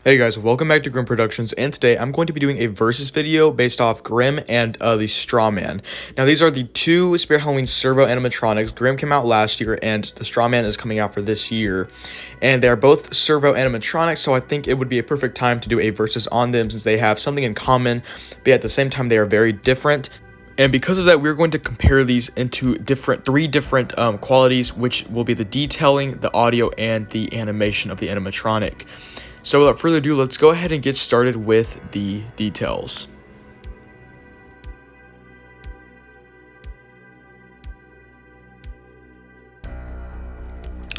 Hey guys, welcome back to Grim Productions, and today I'm going to be doing a versus video based off Grim and the Strawman. Now these are the two Spirit Halloween servo animatronics. Grim came out last year and the Strawman is coming out for this year. And they're both servo animatronics, so I think it would be a perfect time to do a versus on them since they have something in common, but at the same time they are very different. And because of that, we're going to compare these into three different qualities, which will be the detailing, the audio, and the animation of the animatronic. So without further ado, let's go ahead and get started with the details.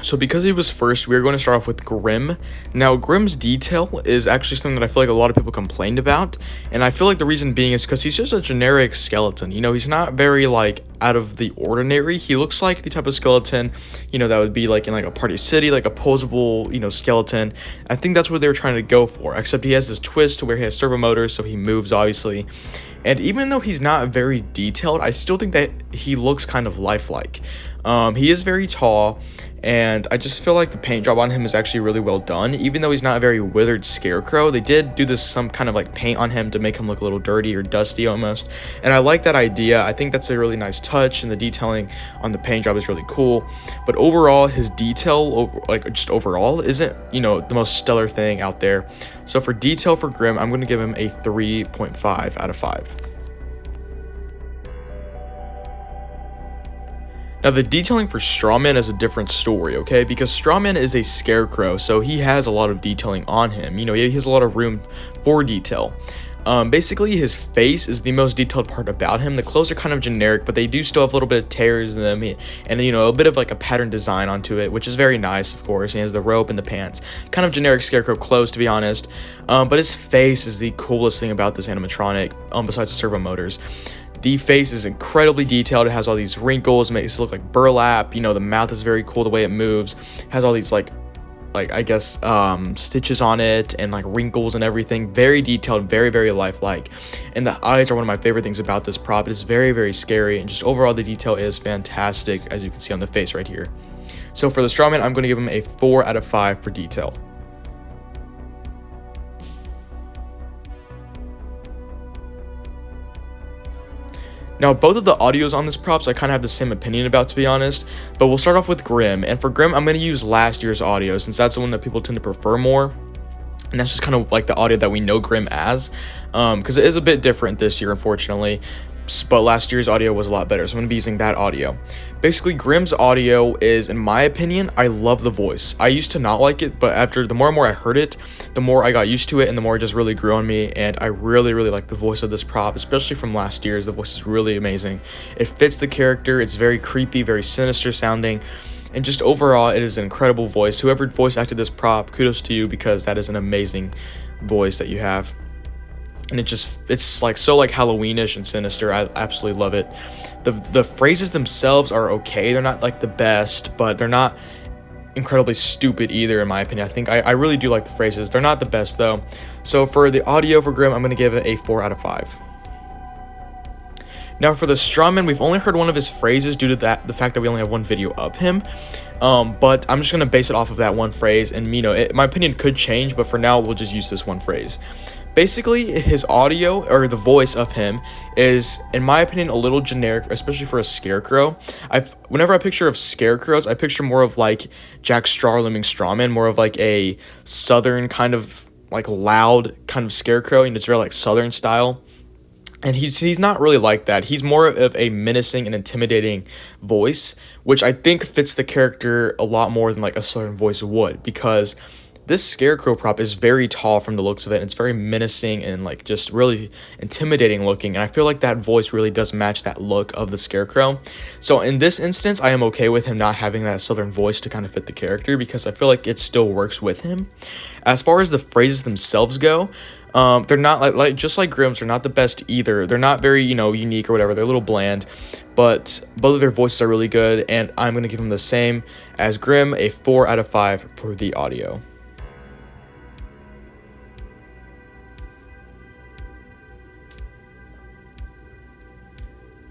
So because he was first, we're going to start off with Grim. Now, Grim's detail is actually something that I feel like a lot of people complained about. And I feel like the reason being is because he's just a generic skeleton. You know, he's not very, like, out of the ordinary. He looks like the type of skeleton, you know, that would be, like, in, like, a Party City, like a posable, you know, skeleton. I think that's what they were trying to go for. Except he has this twist to where he has servo motors, so he moves, obviously. And even though he's not very detailed, I still think that he looks kind of lifelike. He is very tall, and I just feel like the paint job on him is actually really well done. Even though he's not a very withered scarecrow, they did do some kind of like paint on him to make him look a little dirty or dusty almost. And I like that idea. I think that's a really nice touch, and the detailing on the paint job is really cool. But overall, his detail, like just overall, isn't, you know, the most stellar thing out there. So for detail for Grim, I'm going to give him a 3.5 out of 5. Now, the detailing for Strawman is a different story, okay? Because Strawman is a scarecrow, so he has a lot of detailing on him. You know, he has a lot of room for detail. Basically, his face is the most detailed part about him. The clothes are kind of generic, but they do still have a little bit of tears in them, and, you know, a bit of like a pattern design onto it, which is very nice, of course. He has the robe and the pants. Kind of generic scarecrow clothes, to be honest. But his face is the coolest thing about this animatronic, besides the servo motors. The face is incredibly detailed. It has all these wrinkles, makes it look like burlap. You know, the mouth is very cool the way it moves. It has all these like I guess stitches on it and like wrinkles and everything. Very detailed, very, very lifelike. And the eyes are one of my favorite things about this prop. It is very, very scary, and just overall the detail is fantastic, as you can see on the face right here. So for the Strawman, I'm going to give him a 4 out of 5 for detail. Now, both of the audios on this props I kind of have the same opinion about, to be honest, but we'll start off with Grim. And for Grim, I'm going to use last year's audio since that's the one that people tend to prefer more. And that's just kind of like the audio that we know Grim as, because it is a bit different this year, unfortunately. But last year's audio was a lot better, so I'm going to be using that audio. Basically, Grim's audio is, in my opinion, I love the voice. I used to not like it, but after the more and more I heard it, the more I got used to it, and the more it just really grew on me, and I really, really like the voice of this prop, especially from last year's. The voice is really amazing. It fits the character. It's very creepy, very sinister sounding, and just overall, it is an incredible voice. Whoever voice acted this prop, kudos to you, because that is an amazing voice that you have. And it's like so like Halloweenish and sinister. I absolutely love it. The phrases themselves are okay. They're not like the best, but they're not incredibly stupid either, in my opinion. I think I really do like the phrases. They're not the best though. So for the audio for Grim, I'm going to give it a 4 out of 5. Now for the Strawman, we've only heard one of his phrases due to the fact that we only have one video of him. But I'm just going to base it off of that one phrase, and you know, my opinion could change, but for now we'll just use this one phrase. Basically, his audio, or the voice of him, is, in my opinion, a little generic, especially for a scarecrow. Whenever I picture of scarecrows, I picture more of like Jack Straw looming Strawman, more of like a southern kind of like loud kind of scarecrow, and it's very like southern style. And he's not really like that. He's more of a menacing and intimidating voice, which I think fits the character a lot more than like a southern voice would, because this scarecrow prop is very tall from the looks of it, and it's very menacing and like just really intimidating looking, and I feel like that voice really does match that look of the scarecrow. So in this instance, I am okay with him not having that southern voice to kind of fit the character, because I feel like it still works with him. As far as the phrases themselves go, they're not like just like Grim's, they're not the best either. They're not very, you know, unique or whatever. They're a little bland, but both of their voices are really good, and I'm going to give them the same as Grim, a 4 out of 5 for the audio.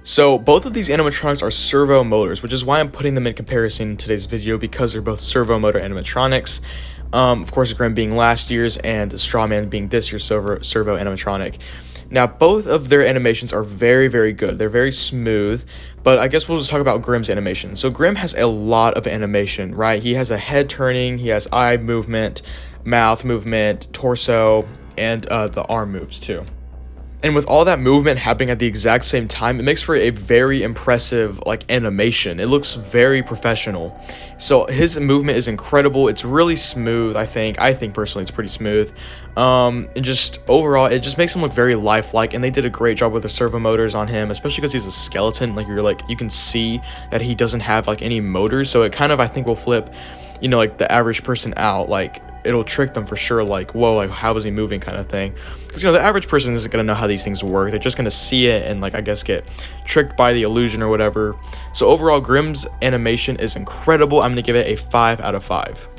So both of these animatronics are servo motors, which is why I'm putting them in comparison in today's video, because they're both servo motor animatronics. Of course, Grimm being last year's and Strawman being this year's servo animatronic. Now, both of their animations are very, very good. They're very smooth, but I guess we'll just talk about Grimm's animation. So Grimm has a lot of animation, right? He has a head turning, he has eye movement, mouth movement, torso, and the arm moves too. And with all that movement happening at the exact same time, it makes for a very impressive like animation. It looks very professional. So his movement is incredible. It's really smooth, I think. I think personally it's pretty smooth. And just overall, it just makes him look very lifelike, and they did a great job with the servo motors on him, especially because he's a skeleton. Like you can see that he doesn't have like any motors, so it kind of, I think, will flip, like the average person out. Like it'll trick them for sure, like, whoa, like how is he moving kind of thing, because the average person isn't going to know how these things work. They're just going to see it and like I guess get tricked by the illusion or whatever. So overall, Grimm's animation is incredible. I'm going to give it a 5 out of 5.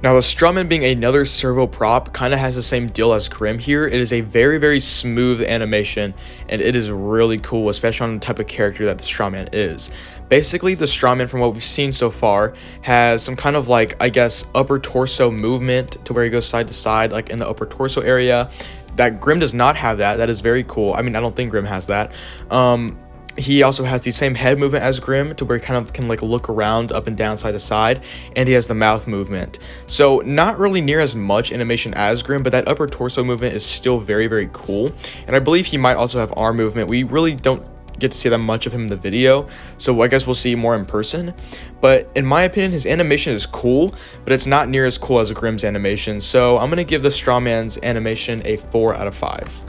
Now, the Strawman being another servo prop kind of has the same deal as Grimm here. It is a very, very smooth animation, and it is really cool, especially on the type of character that the Strawman is. Basically, the Strawman, from what we've seen so far, has some kind of like, I guess, upper torso movement to where he goes side to side, like in the upper torso area. That Grimm does not have that. That is very cool. I mean, I don't think Grimm has that. He also has the same head movement as Grimm, to where he kind of can like look around up and down, side to side, and he has the mouth movement. So not really near as much animation as Grimm, but that upper torso movement is still very, very cool. And I believe he might also have arm movement. We really don't get to see that much of him in the video, so I guess we'll see more in person. But in my opinion, his animation is cool, but it's not near as cool as Grimm's animation. So I'm gonna give the Strawman's animation a 4 out of 5.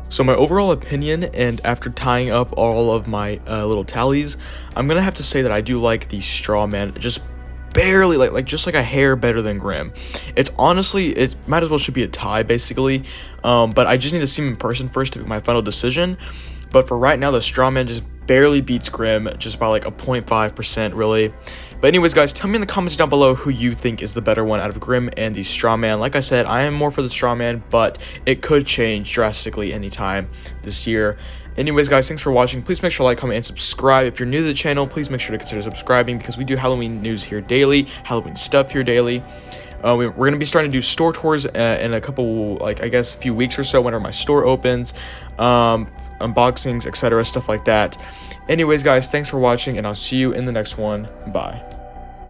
So my overall opinion, and after tying up all of my little tallies, I'm gonna have to say that I do like the Strawman just barely, like just like a hair better than Grimm. It's honestly, it might as well should be a tie basically, but I just need to see him in person first to make my final decision. But for right now, the Strawman just barely beats Grimm, just by like a 0.5% really. But anyways, guys, tell me in the comments down below who you think is the better one out of Grimm and the Strawman. Like I said, I am more for the Strawman, but it could change drastically anytime this year. Anyways, guys, thanks for watching. Please make sure to like, comment, and subscribe. If you're new to the channel, please make sure to consider subscribing, because we do Halloween news here daily, Halloween stuff here daily. We're going to be starting to do store tours in a couple, like, I guess, a few weeks or so whenever my store opens. Unboxings, etc., stuff like that. Anyways, guys, thanks for watching, and I'll see you in the next one. Bye.